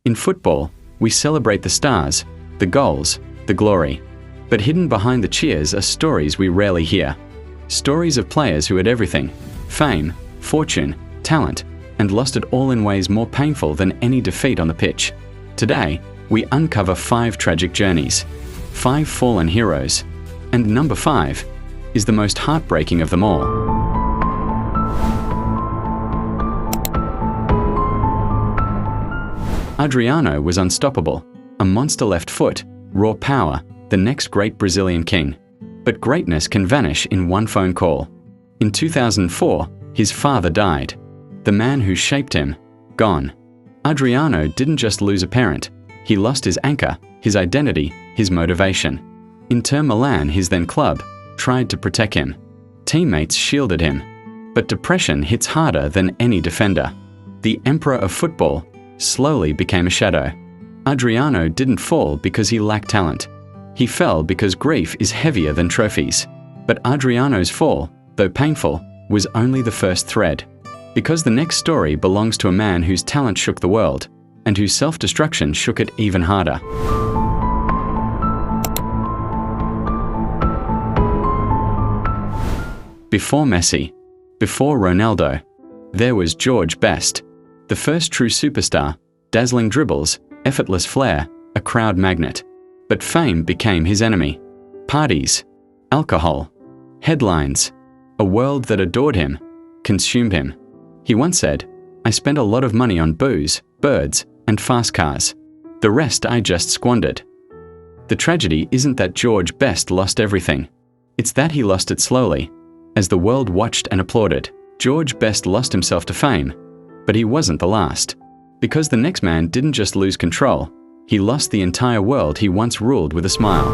In football, we celebrate the stars, the goals, the glory. But hidden behind the cheers are stories we rarely hear. Stories of players who had everything: fame, fortune, talent, and lost it all in ways more painful than any defeat on the pitch. Today, we uncover 5 tragic journeys, 5 fallen heroes, and number 5 is the most heartbreaking of them all. Adriano was unstoppable, a monster left foot, raw power, the next great Brazilian king. But greatness can vanish in one phone call. In 2004, his father died. The man who shaped him, gone. Adriano didn't just lose a parent, he lost his anchor, his identity, his motivation. Inter Milan, his then club, tried to protect him. Teammates shielded him. But depression hits harder than any defender. The emperor of football slowly became a shadow. Adriano didn't fall because he lacked talent. He fell because grief is heavier than trophies. But Adriano's fall, though painful, was only the first thread. Because the next story belongs to a man whose talent shook the world, and whose self-destruction shook it even harder. Before Messi, before Ronaldo, there was George Best, the first true superstar, dazzling dribbles, effortless flair, a crowd magnet. But fame became his enemy. Parties, alcohol, headlines, a world that adored him, consumed him. He once said, "I spent a lot of money on booze, birds, and fast cars. The rest I just squandered." The tragedy isn't that George Best lost everything. It's that he lost it slowly. As the world watched and applauded, George Best lost himself to fame. But he wasn't the last. Because the next man didn't just lose control, he lost the entire world he once ruled with a smile.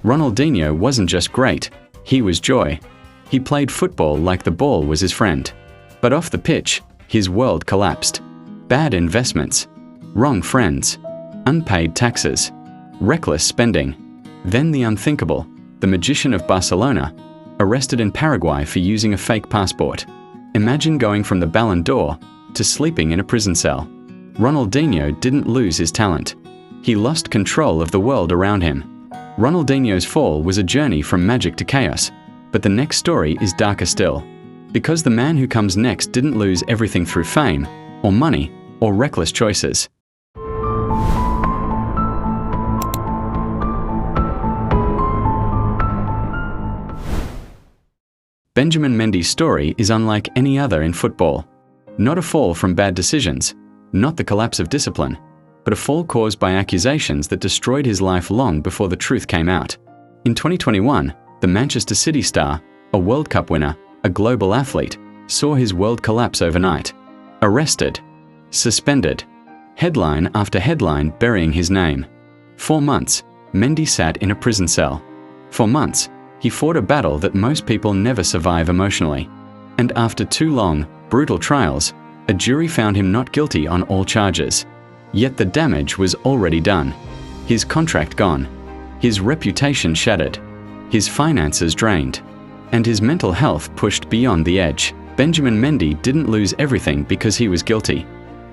Ronaldinho wasn't just great, he was joy. He played football like the ball was his friend. But off the pitch, his world collapsed. Bad investments, wrong friends, unpaid taxes, reckless spending. Then the unthinkable, the magician of Barcelona, arrested in Paraguay for using a fake passport. Imagine going from the Ballon d'Or to sleeping in a prison cell. Ronaldinho didn't lose his talent. He lost control of the world around him. Ronaldinho's fall was a journey from magic to chaos, but the next story is darker still. Because the man who comes next didn't lose everything through fame, or money, or reckless choices. Benjamin Mendy's story is unlike any other in football. Not a fall from bad decisions, not the collapse of discipline, but a fall caused by accusations that destroyed his life long before the truth came out. In 2021, the Manchester City star, a World Cup winner, a global athlete, saw his world collapse overnight. Arrested, suspended, headline after headline burying his name. 4 months, Mendy sat in a prison cell. For months, he fought a battle that most people never survive emotionally. And after 2 long, brutal trials, a jury found him not guilty on all charges. Yet the damage was already done. His contract gone. His reputation shattered. His finances drained. And his mental health pushed beyond the edge. Benjamin Mendy didn't lose everything because he was guilty.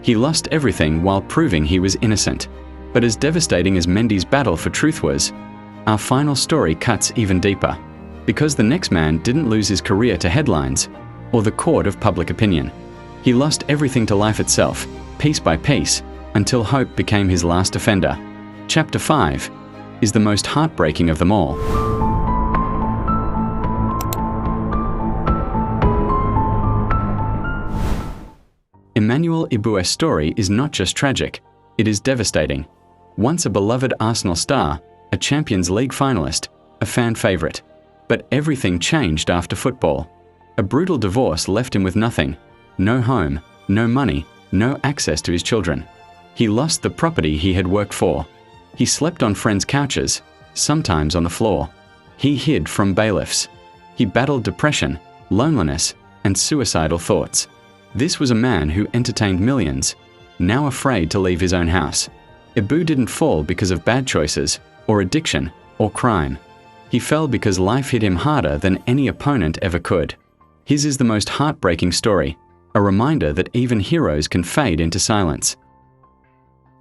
He lost everything while proving he was innocent. But as devastating as Mendy's battle for truth was, our final story cuts even deeper. Because the next man didn't lose his career to headlines or the court of public opinion. He lost everything to life itself, piece by piece, until hope became his last defender. Chapter 5 is the most heartbreaking of them all. Emmanuel Ibue's story is not just tragic, it is devastating. Once a beloved Arsenal star, a Champions League finalist, a fan favourite. But everything changed after football. A brutal divorce left him with nothing. No home, no money, no access to his children. He lost the property he had worked for. He slept on friends' couches, sometimes on the floor. He hid from bailiffs. He battled depression, loneliness, and suicidal thoughts. This was a man who entertained millions, now afraid to leave his own house. Ibu didn't fall because of bad choices, or addiction, or crime. He fell because life hit him harder than any opponent ever could. His is the most heartbreaking story, a reminder that even heroes can fade into silence.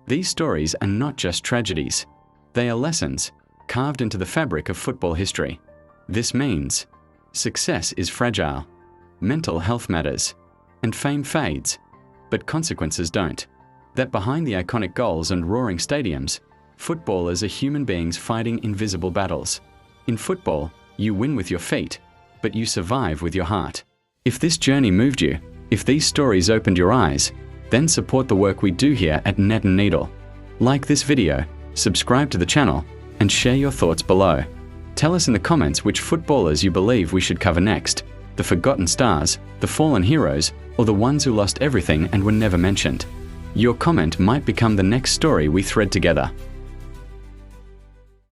These stories are not just tragedies. They are lessons, carved into the fabric of football history. This means success is fragile, mental health matters, and fame fades, but consequences don't. That behind the iconic goals and roaring stadiums, footballers are human beings fighting invisible battles. In football, you win with your feet, but you survive with your heart. If this journey moved you, if these stories opened your eyes, then support the work we do here at Net and Needle. Like this video, subscribe to the channel, and share your thoughts below. Tell us in the comments which footballers you believe we should cover next: the forgotten stars, the fallen heroes, or the ones who lost everything and were never mentioned. Your comment might become the next story we thread together.